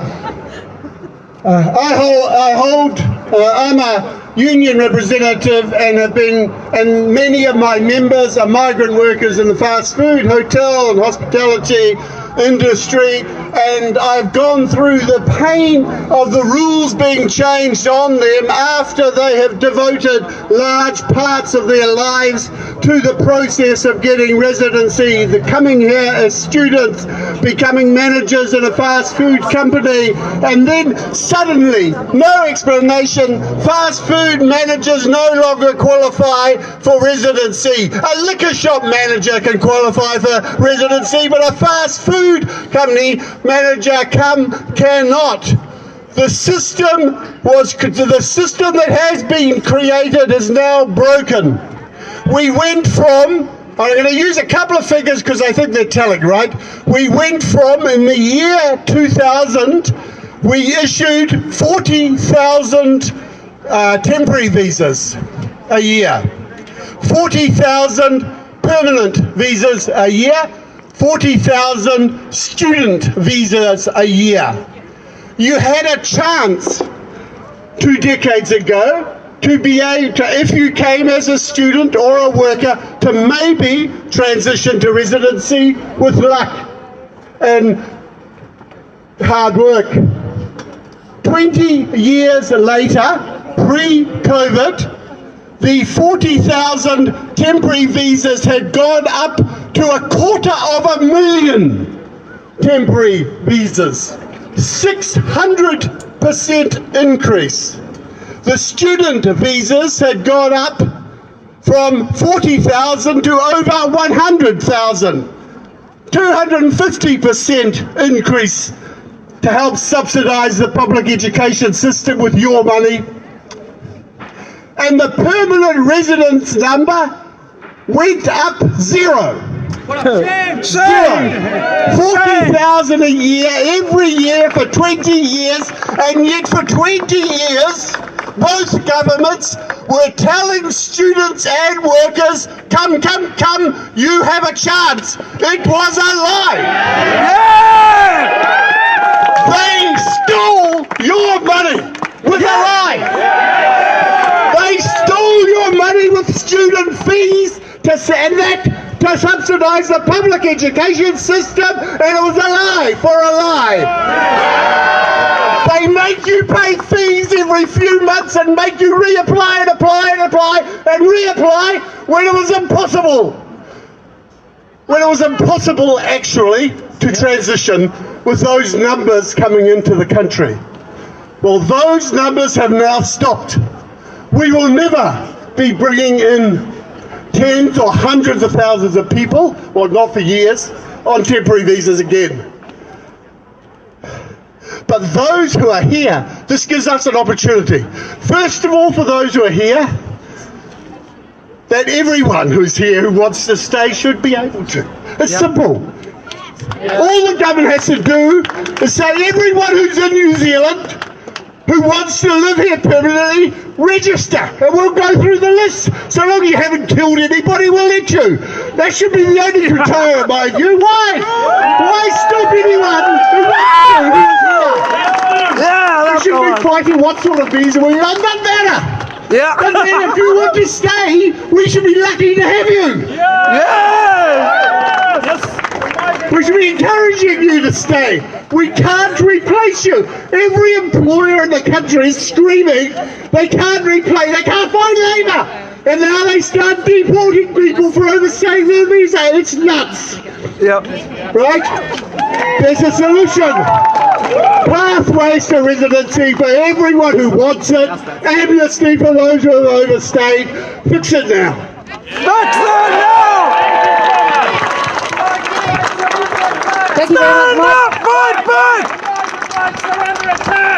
I'm a union representative and many of my members are migrant workers in the fast food, hotel and hospitality industry, and I've gone through the pain of the rules being changed on them after they have devoted large parts of their lives to the process of getting residency, the coming here as students, becoming managers in a fast food company, and then suddenly, no explanation, fast food managers no longer qualify for residency. A liquor shop manager can qualify for residency, but a fast food company manager cannot. The system that has been created is now broken. We went from, I'm going to use a couple of figures because I think they're telling, right? We went from, in the year 2000, we issued 40,000 temporary visas a year, 40,000 permanent visas a year, 40,000 student visas a year. You had a chance 2 decades ago, to be able to, if you came as a student or a worker, to maybe transition to residency with luck and hard work. 20 years later, pre-COVID, the 40,000 temporary visas had gone up to 250,000 temporary visas. 600% increase. The student visas had gone up from 40,000 to over 100,000. 250% increase to help subsidise the public education system with your money. And the permanent residence number went up 0. Zero. 40,000 a year, every year for 20 years, and yet for 20 years, both governments were telling students and workers, come, come, come, you have a chance. It was a lie. They stole your money with a lie. They stole your money with student fees to subsidise the public education system, and it was a lie for a lie. They make you pay fees every few months and make you reapply and apply and apply and reapply when it was impossible. When it was impossible actually to transition with those numbers coming into the country. Well, those numbers have now stopped. We will never be bringing in tens or hundreds of thousands of people, well, not for years, on temporary visas again. But those who are here, this gives us an opportunity. First of all, for those who are here, that everyone who's here who wants to stay should be able to. It's simple. All the government has to do is say everyone who's in New Zealand who wants to live here permanently, register, and we'll go through the list. So long as you haven't killed anybody, we'll let you. That should be the only criteria, in my view. Why? Why stop anyone who wants to live here? We shouldn't be fighting what sort of visa we want. Doesn't matter. But then if you want to stay, we should be lucky to have you. We should be encouraging you to stay. We can't replace you. Every employer in the country is screaming they can't replace, they can't find labour. And now they start deporting people for overstaying their visa. It's nuts. Right? There's a solution. Pathways to residency for everyone who wants it. Amnesty for those who have overstayed. Fix it now. Fix it now! Thank you very much, Mike. Fight back!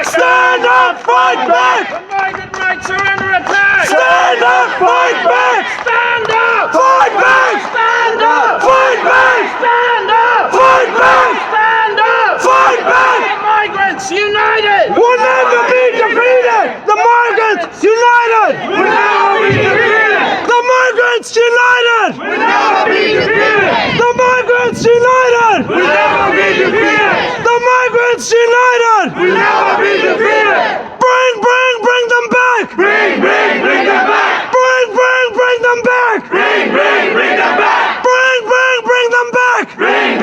Stand up, fight back! Migrant rights are under attack! Stand up, fight back! Stand up! Fight back! Stand up! Fight back! Stand up! Fight back! Stand up! Fight back! Migrants united! We'll never be defeated! The migrants united! We'll never be defeated! The migrants united! We'll never be defeated! The migrants united! We'll never be defeated! The migrants united! We'll never be defeated! Bring them back! Bring them back! Bring them back! Bring them back! Bring them back! Bring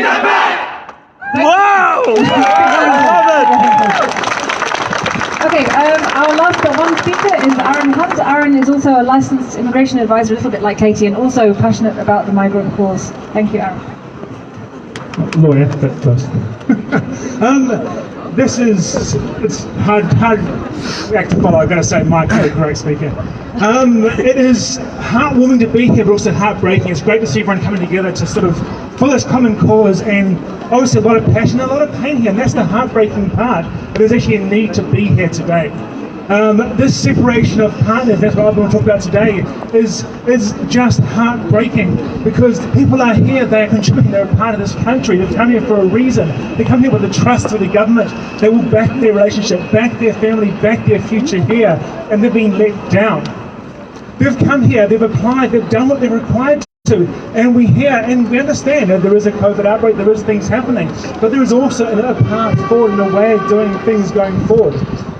them back! Wow! Love it! Okay, our last but one speaker is Aaron Hunt. Aaron is also a licensed immigration advisor, a little bit like Katie, and also passionate about the migrant cause. Thank you, Aaron. Lawyer, but close. It's hard act to follow. I've got to say, Mike's a great speaker. It is heartwarming to be here, but also heartbreaking. It's great to see everyone coming together to sort of for this common cause, and obviously a lot of passion, a lot of pain here, and that's the heartbreaking part. There's actually a need to be here today. This separation of partners, that's what I want to talk about today, is just heartbreaking, because the people are here, they are contributing, they're a part of this country, they've come here for a reason. They come here with the trust of the government. They will back their relationship, back their family, back their future here, and they're being let down. They've come here, they've applied, they've done what they're required And we hear and we understand that there is a COVID outbreak, there is things happening, but there is also a path forward and a way of doing things going forward.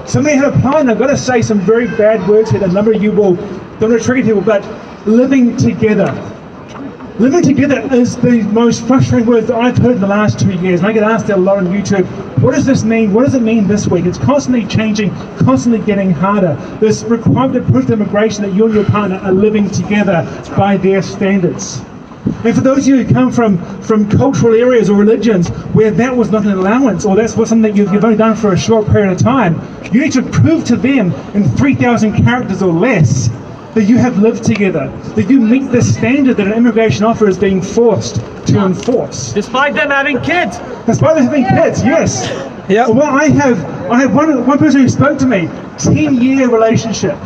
So many have a plan. I've got to say some very bad words here. A number of you will, don't want to trigger people, but living together. Living together is the most frustrating word that I've heard in the last 2 years. And I get asked that a lot on YouTube, what does this mean? What does it mean this week? It's constantly changing, constantly getting harder. There's requirement to prove to immigration that you and your partner are living together by their standards. And for those of you who come from cultural areas or religions where that was not an allowance, or that's something that you've only done for a short period of time, you need to prove to them in 3,000 characters or less that you have lived together, that you meet the standard that an immigration officer is being forced to enforce. Despite them having kids. Despite them having kids, yes. Yeah. Well, I have one person who spoke to me, 10-year relationship.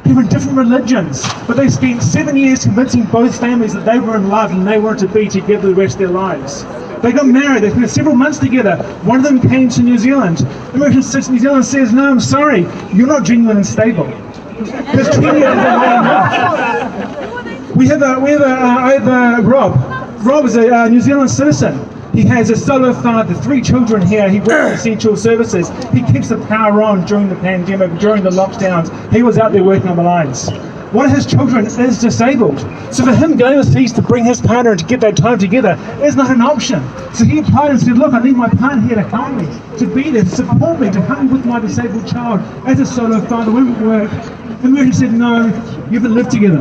People in different religions, but they spent 7 years convincing both families that they were in love and they wanted to be together the rest of their lives. They got married, they spent several months together. One of them came to New Zealand. Immigration sits in New Zealand and says, no, I'm sorry, you're not genuine and stable. Because 10 years isn't long enough. We have Rob. Rob is a New Zealand citizen. He has a solo father, 3 children here. He works in essential services. He keeps the power on during the pandemic, during the lockdowns. He was out there working on the lines. One of his children is disabled. So for him going overseas to bring his partner and to get that time together is not an option. So he applied and said, look, I need my partner here to help me, to be there, to support me, to help me with my disabled child. As a solo father, we won't work. And we said, no, you haven't lived together.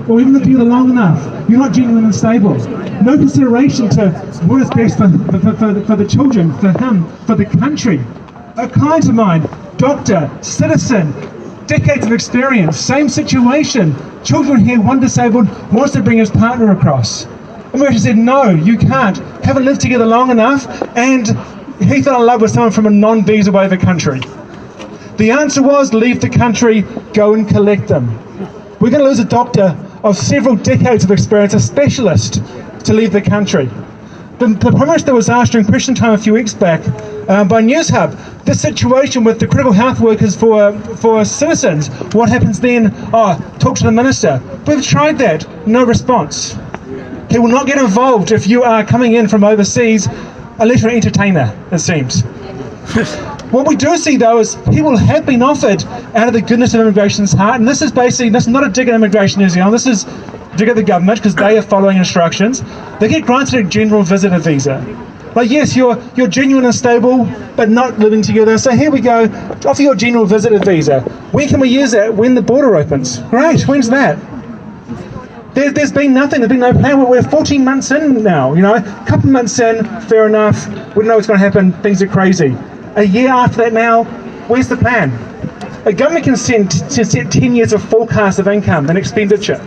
Or you haven't lived together long enough. You're not genuine and stable. No consideration to what is best for the children, for him, for the country. A client of mine, doctor, citizen, decades of experience, same situation. Children here, one disabled, wants to bring his partner across. And we said, no, you can't. Haven't lived together long enough, and he fell in love with someone from a non-visa waiver country. The answer was, leave the country, go and collect them. We're going to lose a doctor of several decades of experience, a specialist, to leave the country. The Prime Minister was asked during question time a few weeks back by News Hub, this situation with the critical health workers for citizens, what happens then? Oh, talk to the Minister. We've tried that, no response. He will not get involved if you are coming in from overseas, a literary entertainer, it seems. What we do see though is people have been offered out of the goodness of immigration's heart, and this is not a dig at Immigration New Zealand, this is a dig at the government because they are following instructions. They get granted a general visitor visa. Like, yes, you're genuine and stable, but not living together. So here we go, offer your general visitor visa. When can we use that? When the border opens. Great, when's that? There's been nothing, there's been no plan. We're 14 months in now, a couple months in, fair enough. We don't know what's going to happen, things are crazy. A year after that now, where's the plan? A government can set 10 years of forecast of income and expenditure.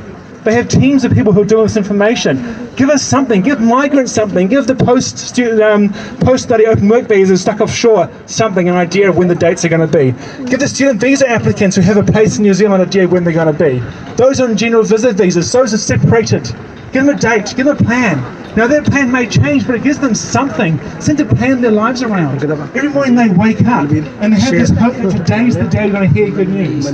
They have teams of people who are doing this information. Give us something, give migrants something, give the post-study open work visas stuck offshore something, an idea of when the dates are going to be. Give the student visa applicants who have a place in New Zealand an idea of when they're going to be. Those on general visit visas, those are separated. Give them a date, give them a plan. Now that plan may change, but it gives them something to plan their lives around. Every morning they wake up and they have this hope that today's the day we're going to hear good news.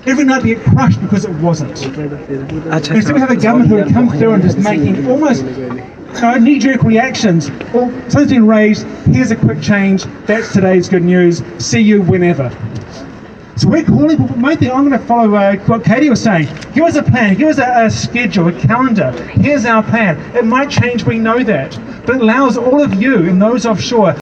Every night they get crushed because it wasn't. Instead we have a government who come through and just making almost knee-jerk reactions. Well, something's been raised, here's a quick change, that's today's good news, see you whenever. So we're calling, but main thing, I'm going to follow what Katie was saying. Give us a plan, give us a schedule, a calendar. Here's our plan. It might change, we know that. But it allows all of you and those offshore